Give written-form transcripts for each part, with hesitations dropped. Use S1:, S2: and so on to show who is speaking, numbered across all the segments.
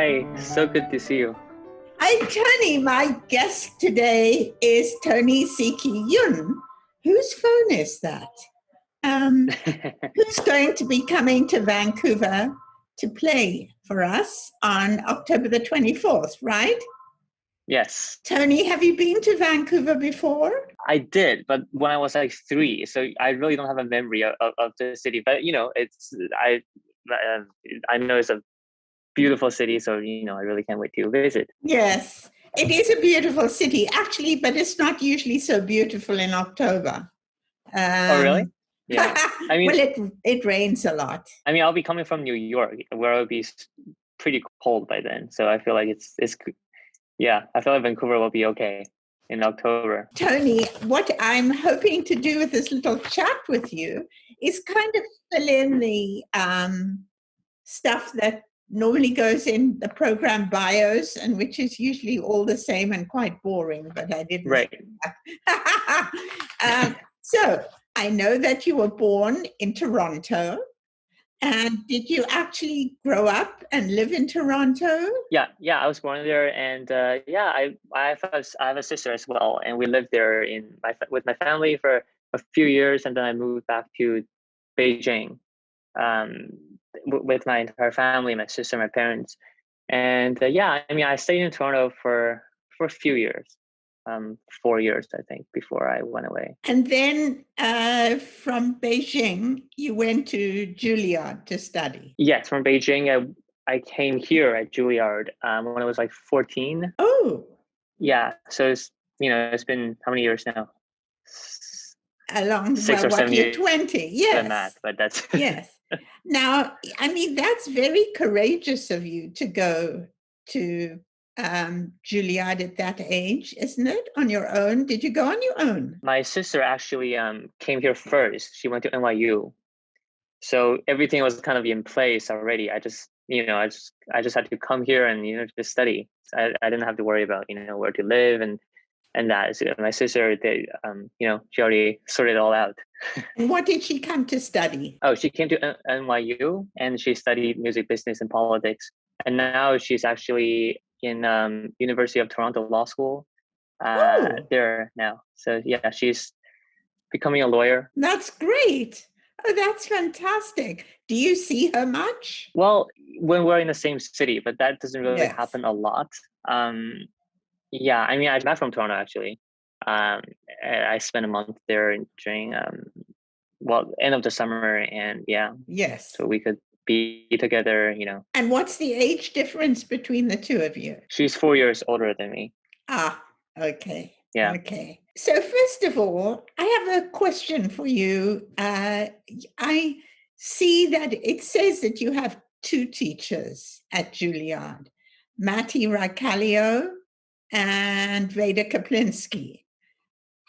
S1: Hi, so good to see you.
S2: Hi, Tony. My guest today is Tony Siqi Yun. Whose phone is that? Who's going to be coming to Vancouver to play for us on October the 24th, right?
S1: Yes,
S2: Tony, have you been to Vancouver before?
S1: I did, but when I was like 3, so I really don't have a memory of the city. But I know it's a beautiful city, so I really can't wait to visit.
S2: Yes, it is a beautiful city, actually, but it's not usually so beautiful in October.
S1: Oh, really? Yeah. I mean,
S2: well, it rains a lot.
S1: I mean, I'll be coming from New York, where it'll be pretty cold by then. So I feel like I feel like Vancouver will be okay in October.
S2: Tony, what I'm hoping to do with this little chat with you is kind of fill in the stuff that normally goes in the program bios, and which is usually all the same and quite boring, but I didn't.
S1: Right.
S2: So I know that you were born in Toronto. And did you actually grow up and live in Toronto?
S1: Yeah, I was born there, and I have a sister as well, and we lived there with my family for a few years, and then I moved back to Beijing with my entire family, my sister, my parents, and I stayed in Toronto for a few years, 4 years I think, before I went away.
S2: And then from Beijing, you went to Juilliard to study.
S1: Yes, from Beijing, I came here at Juilliard when I was like 14.
S2: Oh.
S1: Yeah, so it's been how many years now?
S2: Along
S1: 6 or 7 years.
S2: 20, yes.
S1: The math, but that's
S2: yes. Now, I mean, that's very courageous of you to go to Juilliard at that age, isn't it? On your own? Did you go on your own?
S1: My sister actually came here first. She went to NYU, so everything was kind of in place already. I just had to come here and just study. I didn't have to worry about where to live and that. So my sister, she already sorted it all out.
S2: And what did she come to study?
S1: Oh, she came to NYU and she studied music business and politics. And now she's actually in University of Toronto Law School there now. So yeah, she's becoming a lawyer.
S2: That's great. Oh, that's fantastic. Do you see her much?
S1: Well, when we're in the same city, but that doesn't really happen a lot. I mean, I'm back from Toronto actually. I spent a month there during end of the summer, and
S2: yes,
S1: so we could be together,
S2: And what's the age difference between the two of you?
S1: She's 4 years older than me.
S2: Ah, okay.
S1: Yeah.
S2: Okay. So first of all, I have a question for you. I see that it says that you have 2 teachers at Juilliard, Matti Raekallio and Kaplinsky.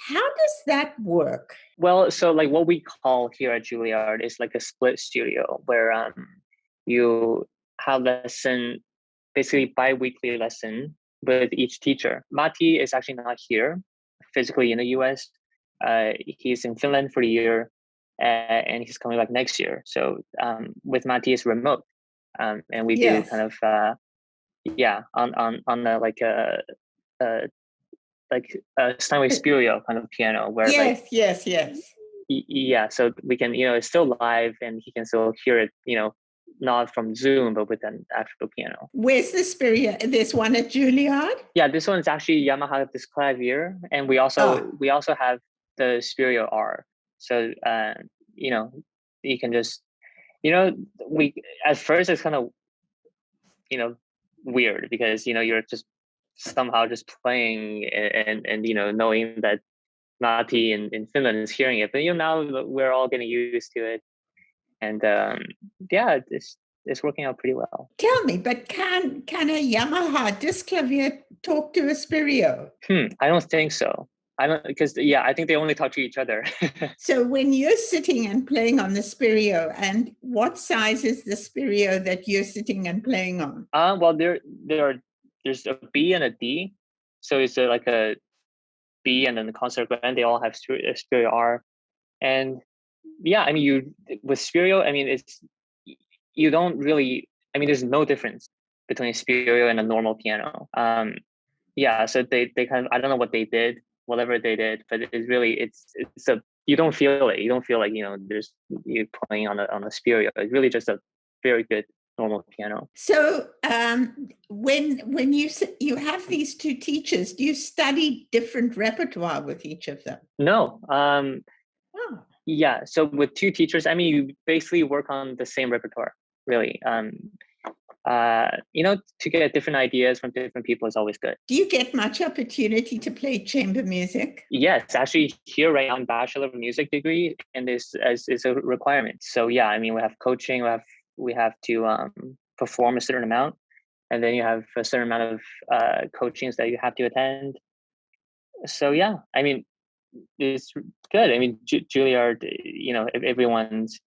S2: How does that work?
S1: Well, so like what we call here at Juilliard is like a split studio where you have basically bi-weekly lesson with each teacher. Matti is actually not here physically in the US. He's in Finland for a year and he's coming back next year. So with Matti is remote. And we do kind of on a Steinway Spurio kind of piano where
S2: yes.
S1: Yeah, so we can it's still live and he can still hear it not from Zoom but with an actual piano.
S2: Where's the Spurio? This one at Juilliard?
S1: Yeah, this one is actually Yamaha Disclavier, and we also have the Spurio R. So you can just we at first it's kind of weird because you're just somehow just playing and knowing that Matti in Finland is hearing it, but now we're all getting used to it, and it's working out pretty well.
S2: Tell me, but can a Yamaha Disclavier talk to a Spurio?
S1: I don't think so. I don't, because I think they only talk to each other.
S2: So when you're sitting and playing on the Spurio, and what size is the Spurio that you're sitting and playing on?
S1: Well, there's a B and a D, so it's like a B and then the concert grand. They all have Spurio R, and I mean with Spurio, I mean you don't really. I mean, there's no difference between stereo and a normal piano. Yeah, so they kind of, I don't know what they did, whatever they did, but it's really, it's a, you don't feel it. You don't feel like, there's, you're playing on a stereo. It's really just a very good normal piano.
S2: So when you have these two teachers, do you study different repertoire with each of them?
S1: No.
S2: Oh.
S1: Yeah, so with two teachers, I mean, you basically work on the same repertoire, really. To get different ideas from different people is always good.
S2: Do you get much opportunity to play chamber music?
S1: Yes, actually here right now in Bachelor of Music degree, and this is a requirement. So yeah, I mean, we have coaching, we have to perform a certain amount, and then you have a certain amount of coachings that you have to attend. So yeah, I mean, it's good. I mean, Juilliard, everyone's,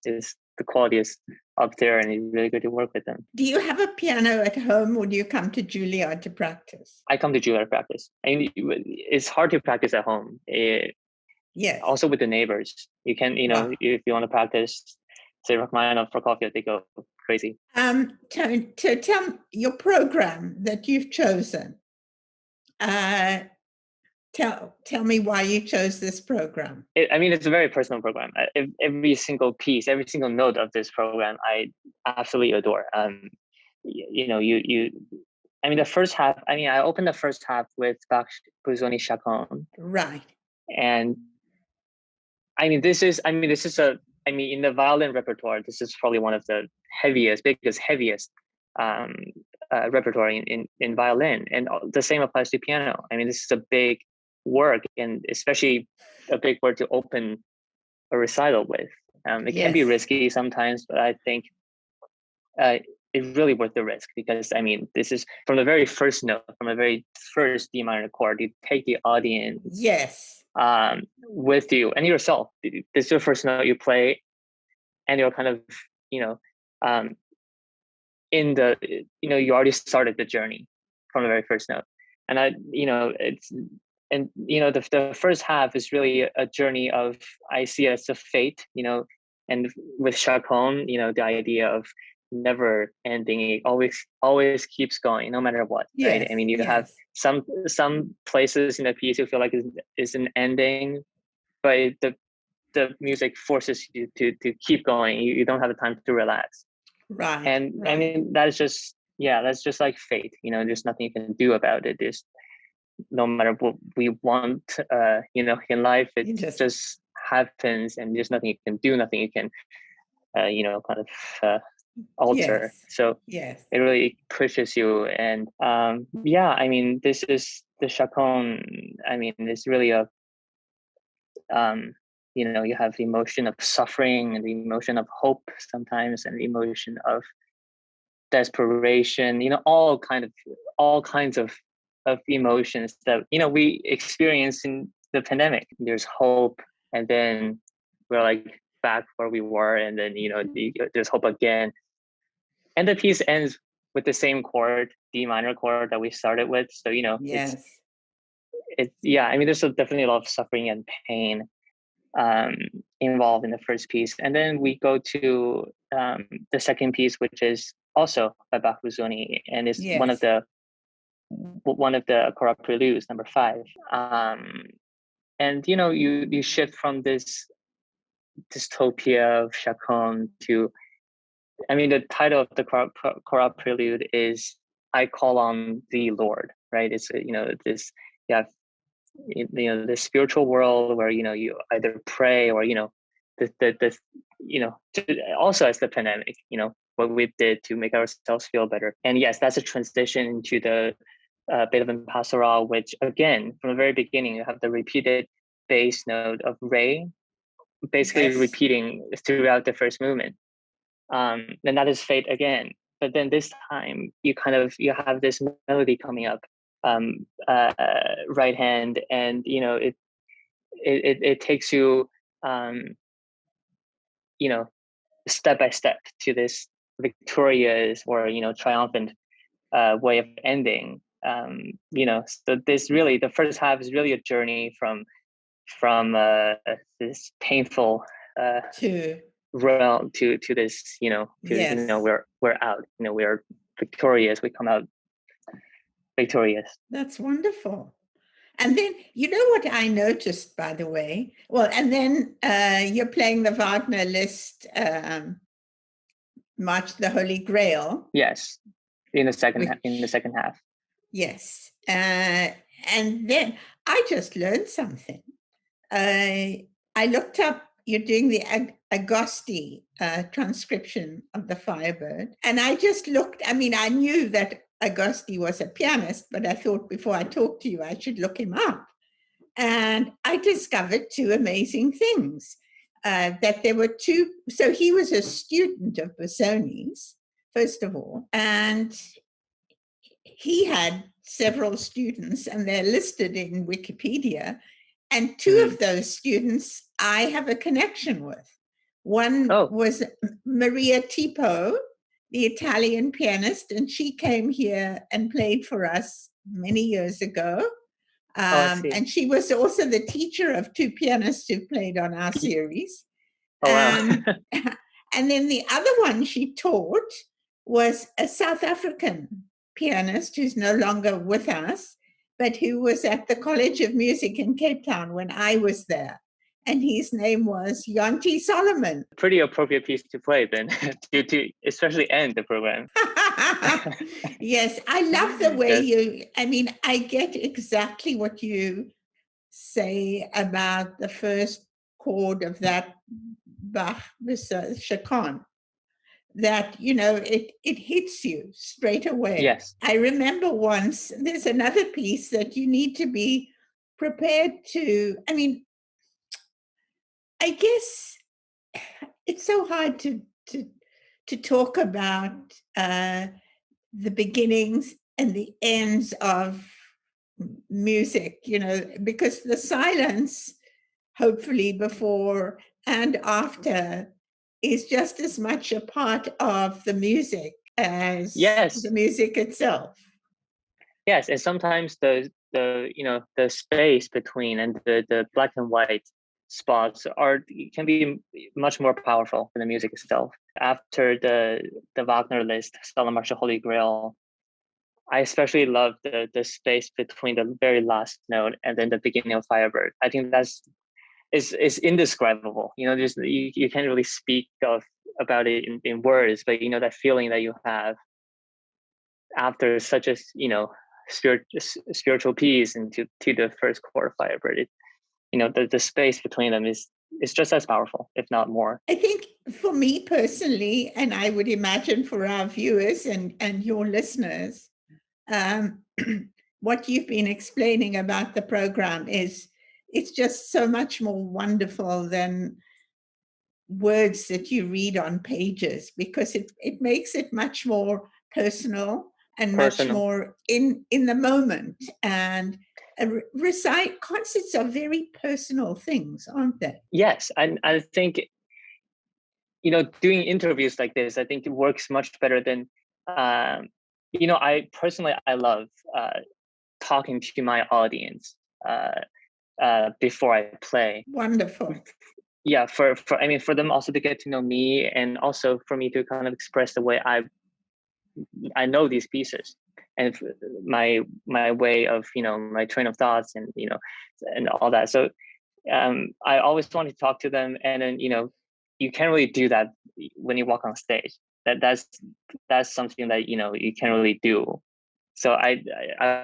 S1: is, the quality is up there, and it's really good to work with them.
S2: Do you have a piano at home, or do you come to Juilliard to practice?
S1: I come to Juilliard to practice. I mean, it's hard to practice at home.
S2: Yes.
S1: Also with the neighbors, you can,
S2: Wow.
S1: if you want to practice, say Rachmaninoff or Prokofiev, they go crazy.
S2: Tony, to tell your program that you've chosen. Tell me why you chose this program.
S1: It's a very personal program. Every single piece, every single note of this program, I absolutely adore. The first half, I opened the first half with Bach, Busoni, Chacon.
S2: Right.
S1: And in the violin repertoire, this is probably one of the heaviest repertoire in violin. And the same applies to piano. This is a big work, and especially a big work to open a recital with. It can be risky sometimes, but I think it's really worth the risk, because this is from the very first note, from the very first D minor chord, you take the audience with you and yourself. This is your first note you play, and you're kind of in the you already started the journey from the very first note. And the first half is really a journey of, I see it as a fate, and with Chacon, the idea of never ending, it always keeps going, no matter what, right? You have some places in the piece you feel like is an ending, but the music forces you to keep going. You don't have the time to relax.
S2: Right.
S1: And that's just like fate, there's nothing you can do about it. There's, no matter what we want, in life, it just happens, and there's nothing you can do, nothing you can, alter. So it really pushes you. And this is the Chacon. It's really a, you have the emotion of suffering, and the emotion of hope sometimes, and the emotion of desperation, all kinds of emotions that we experience in the pandemic. There's hope, and then we're like back where we were, and then there's hope again, and the piece ends with the same chord, D minor chord, that we started with. So there's definitely a lot of suffering and pain involved in the first piece. And then we go to the second piece, which is also by Bach Busoni, and is one of the chorale preludes, number 5. And you shift from this dystopia of Chacon to, the title of the chorale prelude is "I Call on Thee, Lord." Right? It's this, you have the spiritual world where you either pray, or also as the pandemic, what we did to make ourselves feel better. And yes, that's a transition into the Beethoven Pastoral, which again, from the very beginning, you have the repeated bass note of Re, basically repeating throughout the first movement. And that is fate again. But then this time, you have this melody coming up, right hand, and it takes you step by step to this victorious, or triumphant way of ending. So this really, the first half is really a journey from this painful realm, to this,
S2: Yes.
S1: we're out, we're victorious, we come out victorious.
S2: That's wonderful. And then, you know what I noticed, by the way? Well, and then you're playing the Wagner Liszt, March to the Holy Grail.
S1: Yes, in the second half.
S2: Yes. And then I just learned something. I looked up, you're doing the Agosti transcription of the Firebird. And I just looked, I mean, I knew that Agosti was a pianist, but I thought before I talked to you, I should look him up. And I discovered two amazing things. That there were two, so he was a student of Busoni's, first of all, and he had several students, and they're listed in Wikipedia. And two of those students I have a connection with. One was Maria Tipo, the Italian pianist, and she came here and played for us many years ago. And she was also the teacher of two pianists who played on our series.
S1: Oh, wow.
S2: And then the other one she taught was a South African pianist who's no longer with us, but who was at the College of Music in Cape Town when I was there. And his name was Jonty Solomon.
S1: Pretty appropriate piece to play then, to especially end the program.
S2: Yes, I love the way I get exactly what you say about the first chord of that Bach Chaconne, that, it hits you straight away.
S1: Yes.
S2: I remember once, there's another piece that you need to be prepared to, I guess it's so hard to talk about the beginnings and the ends of music, because the silence, hopefully before and after, is just as much a part of the music as the music itself.
S1: Yes, and sometimes the space between and the black and white spots can be much more powerful than the music itself. After the Wagner Liszt, Stella March, Holy Grail, I especially love the space between the very last note and then the beginning of Firebird. I think is indescribable. You can't really speak about it in words, but that feeling that you have after such a spiritual piece into the first chord of Firebird. The space between them is just as powerful, if not more.
S2: I think for me personally, and I would imagine for our viewers and your listeners, what you've been explaining about the program it's just so much more wonderful than words that you read on pages, because it makes it much more personal and much more in the moment. And recite concerts are very personal things, aren't they?
S1: Yes, and I think doing interviews like this, I think it works much better than I personally love talking to my audience before I play.
S2: Wonderful.
S1: Yeah, for them also to get to know me, and also for me to kind of express the way I know these pieces, and my way of my train of thoughts, and and all that. So I always want to talk to them, and then you can't really do that when you walk on stage. That's something that you can't really do. So I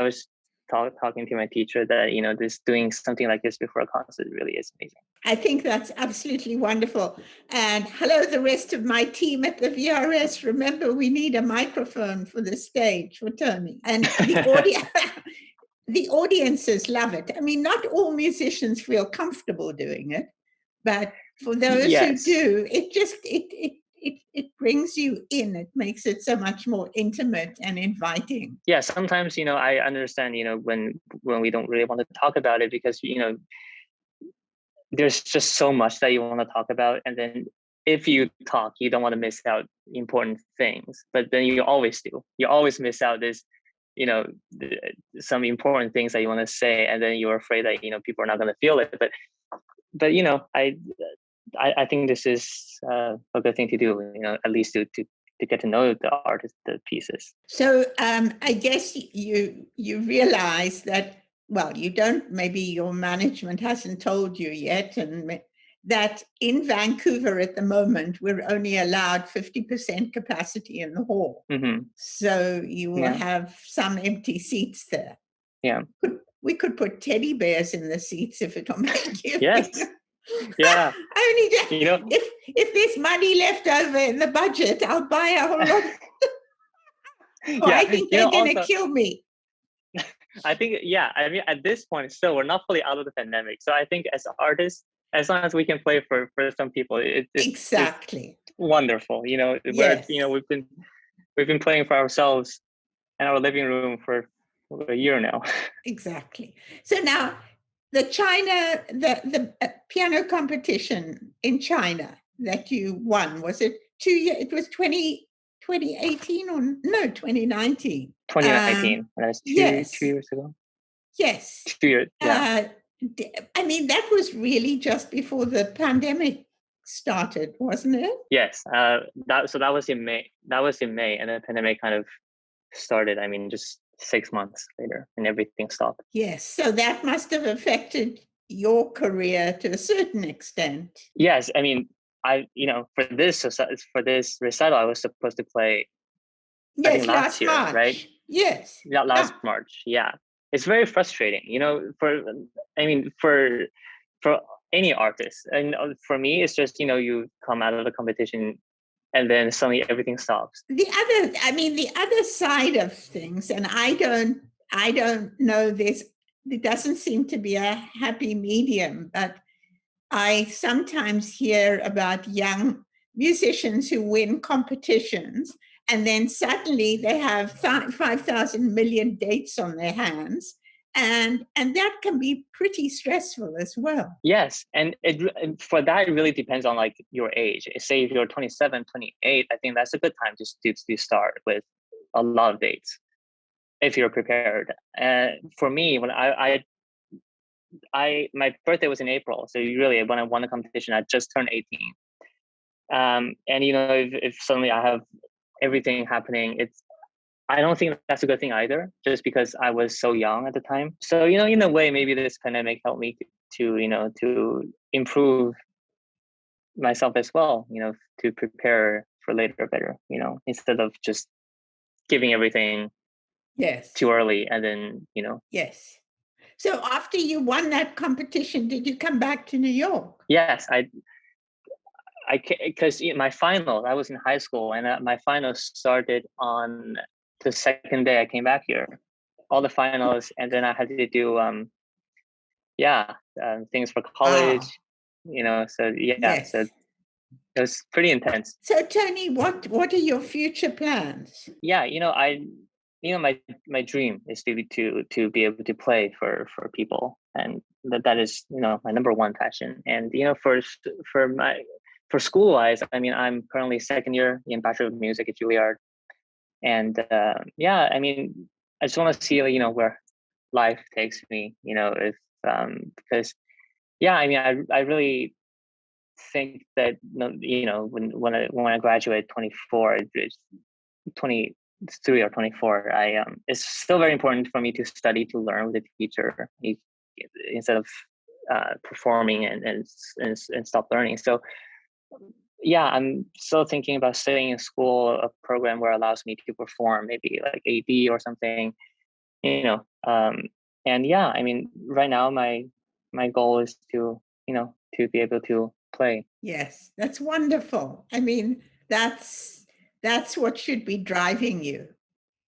S1: was talking to my teacher that this doing something like this before a concert really is amazing.
S2: I think that's absolutely wonderful. And hello, the rest of my team at the VRS. Remember, we need a microphone for the stage for Tony. And the audiences love it. Not all musicians feel comfortable doing it, but for those who do, it brings you in. It makes it so much more intimate and inviting.
S1: Yeah, sometimes I understand when we don't really want to talk about it, because there's just so much that you want to talk about, and then if you talk, you don't want to miss out important things, but then you always do. You always miss out this some important things that you want to say, and then you're afraid that people are not going to feel it. But I think this is a good thing to do, at least to get to know the artist, the pieces.
S2: So I guess you realize that, well, you don't, maybe your management hasn't told you yet, and that in Vancouver at the moment, we're only allowed 50% capacity in the hall.
S1: Mm-hmm.
S2: So you will have some empty seats there.
S1: Yeah.
S2: We could put teddy bears in the seats if it'll make you.
S1: Yes. Yeah.
S2: Only if there's money left over in the budget, I'll buy a whole lot. I think they're going to kill me.
S1: I think, I mean, at this point, still, we're not fully out of the pandemic. So I think as artists, as long as we can play for some people, it's
S2: exactly
S1: wonderful.
S2: Yes.
S1: We've been playing for ourselves in our living room for a year now.
S2: Exactly. So now the piano competition in China that you won, was it 2 years? It was 2018 or no, 2019.
S1: 2019. That was two years ago.
S2: Yes.
S1: 2 years. Yeah.
S2: I mean, that was really just before the pandemic started, wasn't it?
S1: Yes. That was in May. And the pandemic kind of started. I mean, just 6 months later, and everything stopped.
S2: Yes. So that must have affected your career to a certain extent.
S1: Yes. I mean, for this recital, I was supposed to play.
S2: Yes,
S1: I think last year,
S2: March.
S1: Right?
S2: Yes.
S1: Last March. Yeah. It's very frustrating, for any artist. And for me, it's just, you come out of the competition and then suddenly everything stops.
S2: The other side of things, and I don't know this, there doesn't seem to be a happy medium, but I sometimes hear about young musicians who win competitions and then suddenly they have 5,000 million dates on their hands. And that can be pretty stressful as well.
S1: Yes. And for that, it really depends on like your age. Say if you're 27, 28, I think that's a good time to start with a lot of dates if you're prepared. For me, when my birthday was in April. So when I won the competition, I just turned 18. And if suddenly I have everything happening, I don't think that's a good thing either, just because I was so young at the time. So, in a way, maybe this pandemic helped me to improve myself as well, to prepare for later better, instead of just giving everything too early and then,
S2: Yes. So after you won that competition, did you come back to New York?
S1: Yes, because my final, I was in high school, and my finals started on the second day I came back here. All the finals, and then I had to do things for college. So
S2: Yes.
S1: So it was pretty intense.
S2: So Tony, what are your future plans?
S1: Yeah, my dream is to be able to play for people, and that is my number one passion. And for school wise, I mean, I'm currently second year in Bachelor of Music at Juilliard, and I mean, I just want to see where life takes me, if because I mean, I really think that when I graduate 24, 23 or 24, it's still very important for me to study, to learn with a teacher instead of performing and stop learning. So I'm still thinking about studying in school a program where it allows me to perform, maybe like AD or something, and I mean, right now my goal is to be able to play.
S2: Yes, that's wonderful. I mean, that's what should be driving you.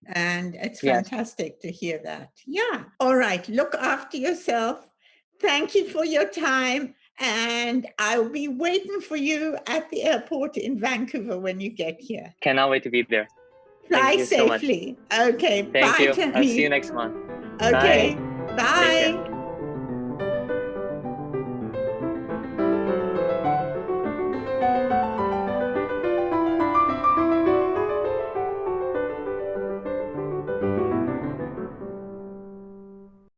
S2: And it's fantastic to hear that. Yeah. All right. Look after yourself. Thank you for your time. And I'll be waiting for you at the airport in Vancouver when you get here.
S1: Cannot wait to be there.
S2: Fly safely.
S1: So
S2: okay.
S1: Thank
S2: bye,
S1: you.
S2: Tony.
S1: I'll see you next month.
S2: Okay.
S1: Bye.
S2: Bye.